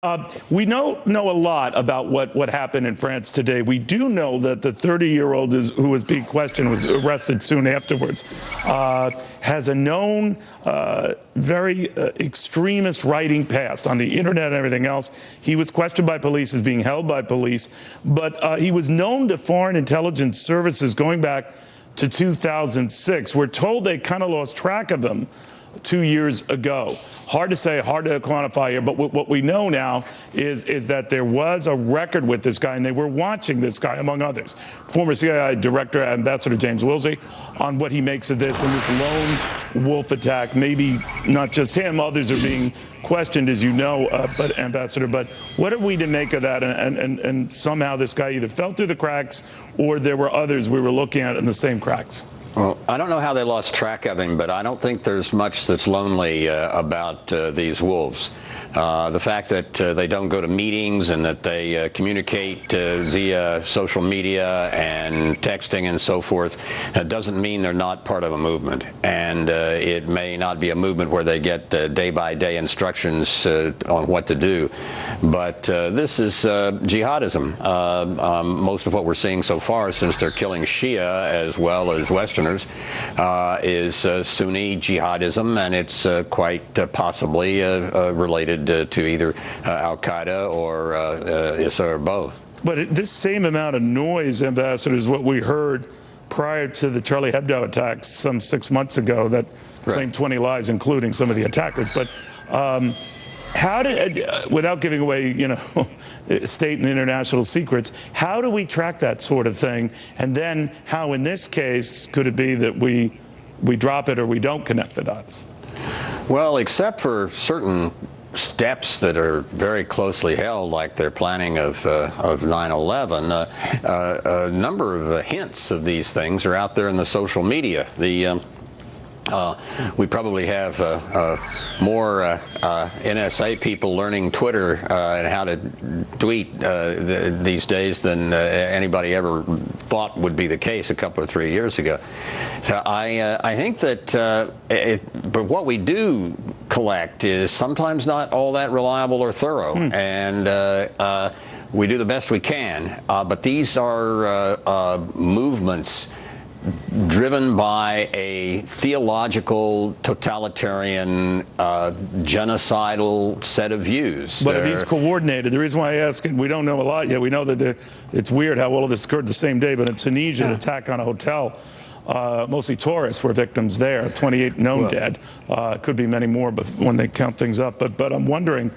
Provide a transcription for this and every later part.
We don't know a lot about what happened in France today. We do know that the 30-year-old who was being questioned was arrested soon afterwards, has a known very extremist writing past on the internet and everything else. He was questioned by police, is being held by police, but he was known to foreign intelligence services going back to 2006. We're told they kind of lost track of him 2 years ago. Hard to say, hard to quantify here, but what we know now is that there was a record with this guy, and they were watching this guy, among others. Former CIA Director Ambassador James Woolsey, on what he makes of this and this lone wolf attack. Maybe not just him, others are being questioned, as you know, but Ambassador, but what are we to make of that? And somehow this guy either fell through the cracks or there were others we were looking at in the same cracks. Well, I don't know how they lost track of him, but I don't think there's much that's lonely about these wolves. The fact that they don't go to meetings and that they communicate via social media and texting and so forth doesn't mean they're not part of a movement. And it may not be a movement where they get day-by-day instructions on what to do. But this is jihadism. Most of what we're seeing so far, since they're killing Shia as well as Westerners, is Sunni jihadism, and it's quite possibly related to either al-Qaeda or ISIL or both. But this same amount of noise, Ambassador, is what we heard prior to the Charlie Hebdo attacks some 6 months ago that claimed 20 lives, including some of the attackers. But how did, without giving away, state and international secrets, how do we track that sort of thing? And then how, in this case, could it be that we drop it or we don't connect the dots? Well, except for certain steps that are very closely held, like their planning of 9/11, a number of hints of these things are out there in the social media. We probably have more NSA people learning Twitter and how to tweet these days than anybody ever thought would be the case a couple or 3 years ago. So I think that, but what we do collect is sometimes not all that reliable or thorough, and we do the best we can. But these are movements driven by a theological, totalitarian, genocidal set of views. But these coordinated. The reason why I ask, and we don't know a lot yet, we know that it's weird how all of this occurred the same day, but in Tunisia, an attack on a hotel, mostly tourists were victims there, 28 known dead. Could be many more but when they count things up. But I'm wondering,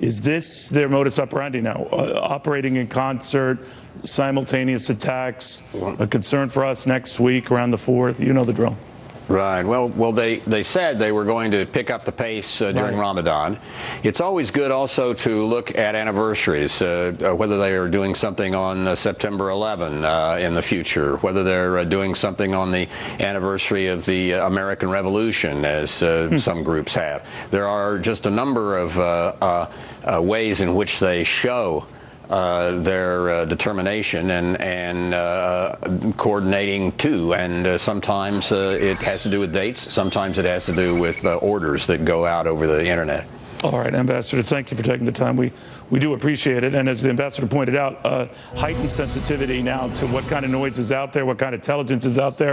is this their modus operandi now? Operating in concert, simultaneous attacks, a concern for us next week around the 4th. You know the drill. Right. Well, they said they were going to pick up the pace during Ramadan. It's always good also to look at anniversaries, whether they are doing something on September 11 in the future, whether they're doing something on the anniversary of the American Revolution, as some groups have. There are just a number of ways in which they show their determination and coordinating too, and sometimes it has to do with dates, sometimes it has to do with orders that go out over the internet. All right, Ambassador, thank you for taking the time. We do appreciate it, and as the Ambassador pointed out, heightened sensitivity now to what kind of noise is out there, what kind of intelligence is out there.